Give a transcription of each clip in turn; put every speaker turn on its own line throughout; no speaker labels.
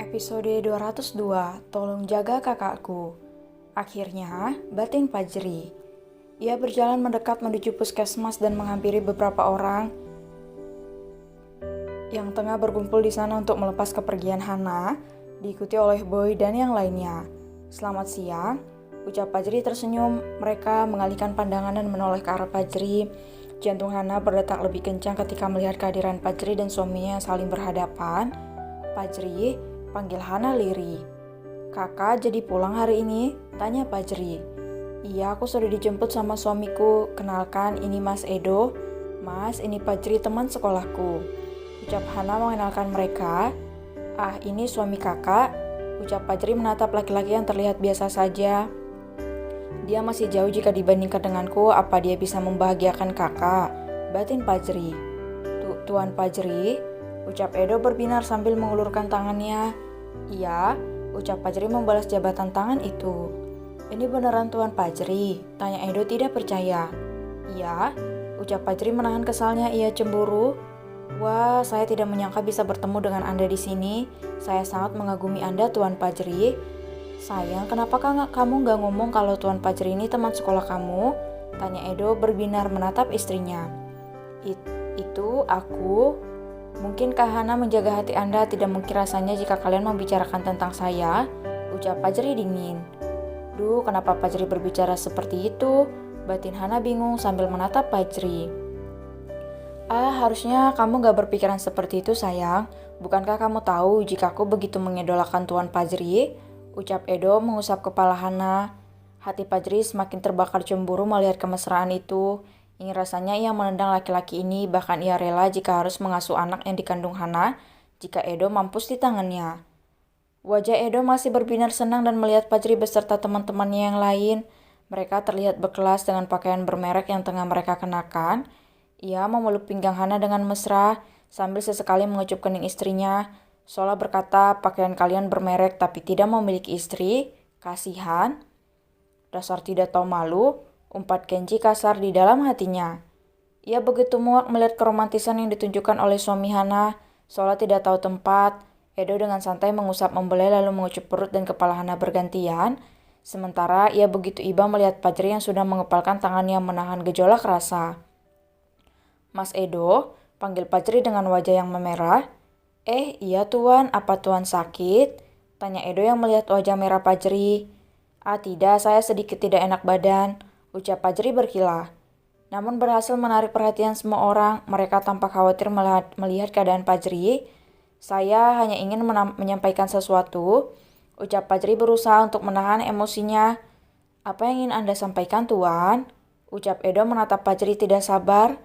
Episode 202, Tolong Jaga Kakakku. Akhirnya, batin Fajri. Ia berjalan mendekat menuju puskesmas dan menghampiri beberapa orang yang tengah berkumpul di sana untuk melepas kepergian Hana, diikuti oleh Boy dan yang lainnya. Selamat siang, ucap Fajri tersenyum. Mereka mengalihkan pandangan dan menoleh ke arah Fajri. Jantung Hana berdetak lebih kencang ketika melihat kehadiran Fajri dan suaminya yang saling berhadapan. Fajri, panggil Hana lirih. Kakak jadi pulang hari ini? Tanya Fajri. Iya, aku sudah dijemput sama suamiku. Kenalkan, ini Mas Edo. Mas, ini Fajri, teman sekolahku. Ucap Hana mengenalkan mereka. Ah, ini suami kakak. Ucap Fajri menatap laki-laki yang terlihat biasa saja. Dia masih jauh jika dibandingkan denganku. Apa dia bisa membahagiakan kakak? Batin Fajri. Tuan Fajri, ucap Edo berbinar sambil mengulurkan tangannya. Iya, ucap Fajri membalas jabatan tangan itu. Ini beneran Tuan Fajri? Tanya Edo tidak percaya. Iya, ucap Fajri menahan kesalnya. Ia cemburu. Wah, saya tidak menyangka bisa bertemu dengan Anda di sini. Saya sangat mengagumi Anda, Tuan Fajri. Sayang, kenapa kamu nggak ngomong kalau Tuan Fajri ini teman sekolah kamu? Tanya Edo berbinar menatap istrinya. Itu aku. Mungkinkah Hana menjaga hati Anda? Tidak mungkin rasanya jika kalian membicarakan tentang saya, ucap Fajri dingin. Duh, kenapa Fajri berbicara seperti itu? Batin Hana bingung sambil menatap Fajri. Harusnya kamu gak berpikiran seperti itu, sayang. Bukankah kamu tahu jika aku begitu mengidolakan Tuan Fajri? Ucap Edo mengusap kepala Hana. Hati Fajri semakin terbakar cemburu melihat kemesraan itu. Ingin rasanya ia menendang laki-laki ini, bahkan ia rela jika harus mengasuh anak yang dikandung Hana, jika Edo mampus di tangannya. Wajah Edo masih berbinar senang dan melihat Fajri beserta teman-temannya yang lain. Mereka terlihat berkelas dengan pakaian bermerek yang tengah mereka kenakan. Ia memeluk pinggang Hana dengan mesra, sambil sesekali mengecup kening istrinya. Seolah berkata, pakaian kalian bermerek tapi tidak memiliki istri, kasihan. Dasar tidak tahu malu. Umpat Kenji kasar di dalam hatinya. Ia begitu muak melihat keromantisan yang ditunjukkan oleh suami Hana. Seolah tidak tahu tempat, Edo dengan santai mengusap membelai lalu mengecup perut dan kepala Hana bergantian. Sementara ia begitu iba melihat Fajri yang sudah mengepalkan tangannya menahan gejolak rasa. Mas Edo, panggil Fajri dengan wajah yang memerah. Iya tuan, apa tuan sakit? Tanya Edo yang melihat wajah merah Fajri. Tidak, saya sedikit tidak enak badan, ucap Fajri berkilah. Namun berhasil menarik perhatian semua orang. Mereka tampak khawatir melihat keadaan Fajri. Saya hanya ingin menyampaikan sesuatu, ucap Fajri berusaha untuk menahan emosinya. Apa yang ingin Anda sampaikan, Tuan? Ucap Edo menatap Fajri tidak sabar.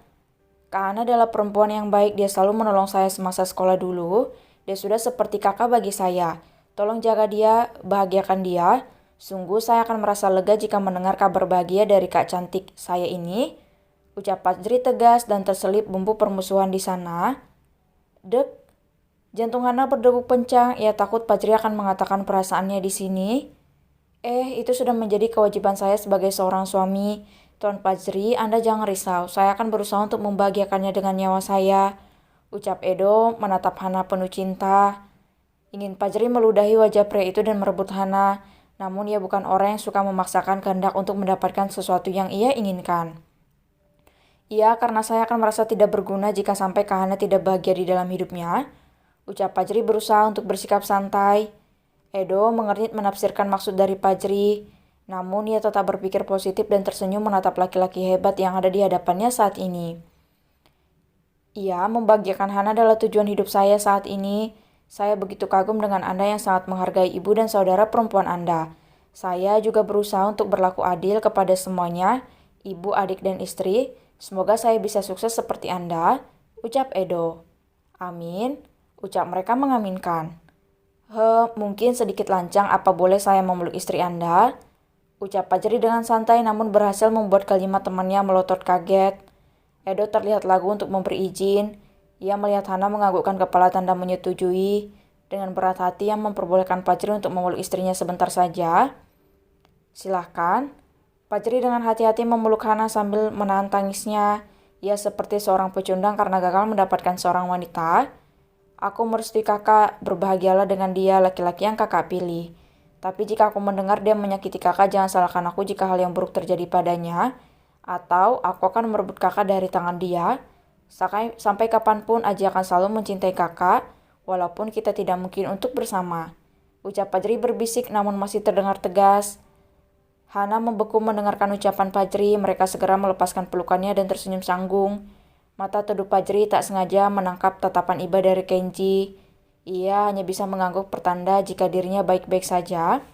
Kak Hana adalah perempuan yang baik. Dia selalu menolong saya semasa sekolah dulu. Dia sudah seperti kakak bagi saya. Tolong jaga dia, bahagiakan dia. Sungguh saya akan merasa lega jika mendengar kabar bahagia dari kak cantik saya ini. Ucap Fajri tegas dan terselip bumbu permusuhan di sana. Dek, jantung Hana berdegup kencang. Ia takut Fajri akan mengatakan perasaannya di sini. Itu sudah menjadi kewajiban saya sebagai seorang suami. Tuan Fajri, Anda jangan risau. Saya akan berusaha untuk membahagiakannya dengan nyawa saya. Ucap Edo menatap Hana penuh cinta. Ingin Fajri meludahi wajah pria itu dan merebut Hana. Namun ia bukan orang yang suka memaksakan kehendak untuk mendapatkan sesuatu yang ia inginkan. Iya, karena saya akan merasa tidak berguna jika sampai Kak Hana tidak bahagia di dalam hidupnya. Ucap Fajri berusaha untuk bersikap santai. Edo mengernyit menafsirkan maksud dari Fajri. Namun ia tetap berpikir positif dan tersenyum menatap laki-laki hebat yang ada di hadapannya saat ini. Iya, membahagiakan Hana adalah tujuan hidup saya saat ini. Saya begitu kagum dengan Anda yang sangat menghargai ibu dan saudara perempuan Anda. Saya juga berusaha untuk berlaku adil kepada semuanya, ibu, adik, dan istri. Semoga saya bisa sukses seperti Anda, ucap Edo. Amin, ucap mereka mengaminkan. Mungkin sedikit lancang, apa boleh saya memeluk istri Anda? Ucap Fajri dengan santai namun berhasil membuat kalimat temannya melotot kaget. Edo terlihat ragu untuk memberi izin. Ia melihat Hana menganggukkan kepala tanda menyetujui. Dengan berat hati yang memperbolehkan Fajri untuk memeluk istrinya sebentar saja. Silahkan. Fajri dengan hati-hati memeluk Hana sambil menahan tangisnya. Ia seperti seorang pecundang karena gagal mendapatkan seorang wanita. Aku merestui kakak, berbahagialah dengan dia laki-laki yang kakak pilih. Tapi jika aku mendengar dia menyakiti kakak, jangan salahkan aku jika hal yang buruk terjadi padanya, atau aku akan merebut kakak dari tangan dia. Sampai kapanpun Aji akan selalu mencintai kakak, walaupun kita tidak mungkin untuk bersama. Ucap Fajri berbisik namun masih terdengar tegas. Hana membeku mendengarkan ucapan Fajri, mereka segera melepaskan pelukannya dan tersenyum canggung. Mata teduh Fajri tak sengaja menangkap tatapan iba dari Kenji. Ia hanya bisa mengangguk pertanda jika dirinya baik-baik saja.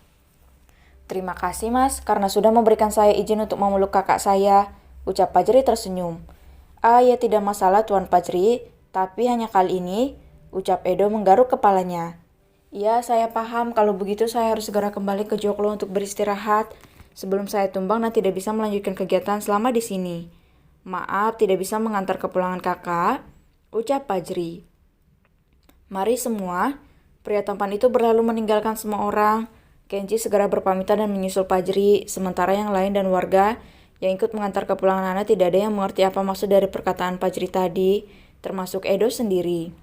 Terima kasih mas, karena sudah memberikan saya izin untuk memeluk kakak saya, ucap Fajri tersenyum. Ya tidak masalah Tuan Fajri, tapi hanya kali ini, ucap Edo menggaruk kepalanya. Iya, saya paham, kalau begitu saya harus segera kembali ke Joglo untuk beristirahat. Sebelum saya tumbang dan tidak bisa melanjutkan kegiatan selama di sini. Maaf, tidak bisa mengantar kepulangan kakak, ucap Fajri. Mari semua, pria tampan itu berlalu meninggalkan semua orang. Kenji segera berpamitan dan menyusul Fajri, sementara yang lain dan warga yang ikut mengantar kepulangan Hana tidak ada yang mengerti apa maksud dari perkataan Fajri tadi, termasuk Edo sendiri.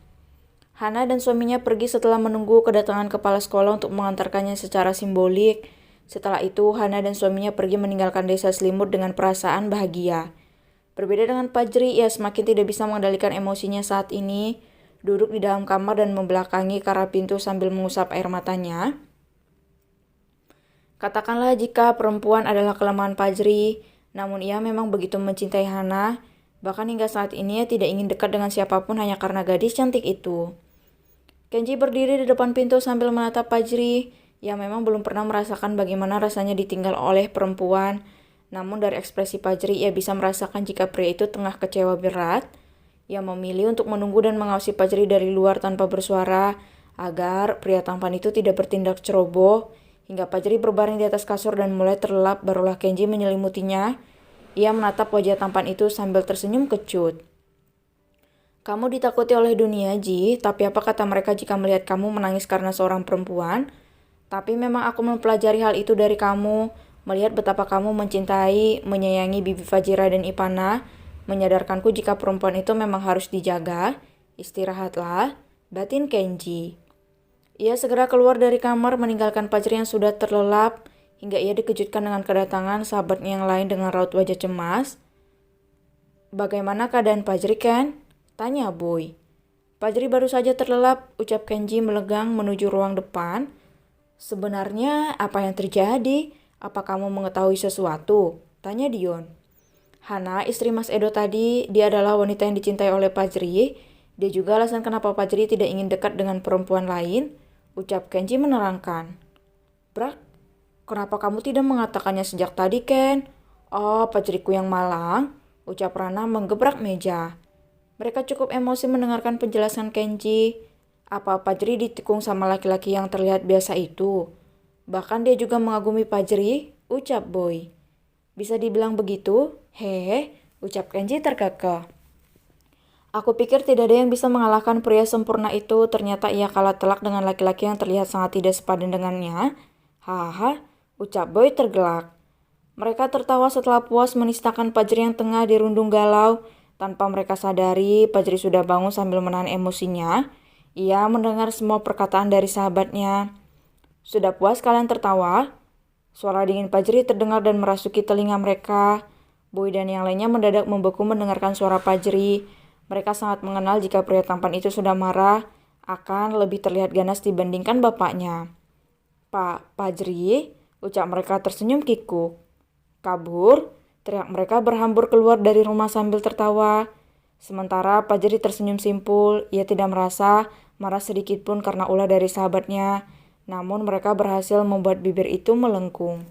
Hana dan suaminya pergi setelah menunggu kedatangan kepala sekolah untuk mengantarkannya secara simbolik. Setelah itu, Hana dan suaminya pergi meninggalkan desa Selimut dengan perasaan bahagia. Berbeda dengan Fajri, ia semakin tidak bisa mengendalikan emosinya saat ini. Duduk di dalam kamar dan membelakangi ke arah pintu sambil mengusap air matanya. Katakanlah jika perempuan adalah kelemahan Fajri, namun ia memang begitu mencintai Hana, bahkan hingga saat ini ia tidak ingin dekat dengan siapapun hanya karena gadis cantik itu. Kenji berdiri di depan pintu sambil menatap Fajri. Ia memang belum pernah merasakan bagaimana rasanya ditinggal oleh perempuan, namun dari ekspresi Fajri ia bisa merasakan jika pria itu tengah kecewa berat. Ia memilih untuk menunggu dan mengawasi Fajri dari luar tanpa bersuara, agar pria tampan itu tidak bertindak ceroboh. Hingga Fajri berbaring di atas kasur dan mulai terlelap, barulah Kenji menyelimutinya. Ia menatap wajah tampan itu sambil tersenyum kecut. Kamu ditakuti oleh dunia, Ji, tapi apa kata mereka jika melihat kamu menangis karena seorang perempuan? Tapi memang aku mempelajari hal itu dari kamu, melihat betapa kamu mencintai, menyayangi Bibi Fajira dan Ipana, menyadarkanku jika perempuan itu memang harus dijaga. Istirahatlah, batin Kenji. Ia segera keluar dari kamar meninggalkan Fajri yang sudah terlelap, hingga ia dikejutkan dengan kedatangan sahabatnya yang lain dengan raut wajah cemas. Bagaimana keadaan Fajri, Ken? Tanya Boy. Fajri baru saja terlelap, ucap Kenji melegang menuju ruang depan. Sebenarnya apa yang terjadi? Apa kamu mengetahui sesuatu? Tanya Dion. Hana, istri Mas Edo tadi, dia adalah wanita yang dicintai oleh Fajri. Dia juga alasan kenapa Fajri tidak ingin dekat dengan perempuan lain, ucap Kenji menerangkan. Brak, kenapa kamu tidak mengatakannya sejak tadi, Ken? Oh, Fajriku yang malang, ucap Rana menggebrak meja. Mereka cukup emosi mendengarkan penjelasan Kenji. Apa Fajri ditikung sama laki-laki yang terlihat biasa itu? Bahkan dia juga mengagumi Fajri, ucap Boy. Bisa dibilang begitu? Hehe, ucap Kenji terkekeh. Aku pikir tidak ada yang bisa mengalahkan pria sempurna itu, ternyata ia kalah telak dengan laki-laki yang terlihat sangat tidak sepadan dengannya. Haha, ucap Boy tergelak. Mereka tertawa setelah puas menistakan Fajri yang tengah dirundung galau. Tanpa mereka sadari, Fajri sudah bangun sambil menahan emosinya. Ia mendengar semua perkataan dari sahabatnya. Sudah puas kalian tertawa? Suara dingin Fajri terdengar dan merasuki telinga mereka. Boy dan yang lainnya mendadak membeku mendengarkan suara Fajri. Mereka sangat mengenal jika pria tampan itu sudah marah, akan lebih terlihat ganas dibandingkan bapaknya. Pak Fajri, ucap mereka tersenyum kikuk. Kabur, teriak mereka berhambur keluar dari rumah sambil tertawa. Sementara Fajri tersenyum simpul, ia tidak merasa marah sedikit pun karena ulah dari sahabatnya. Namun mereka berhasil membuat bibir itu melengkung.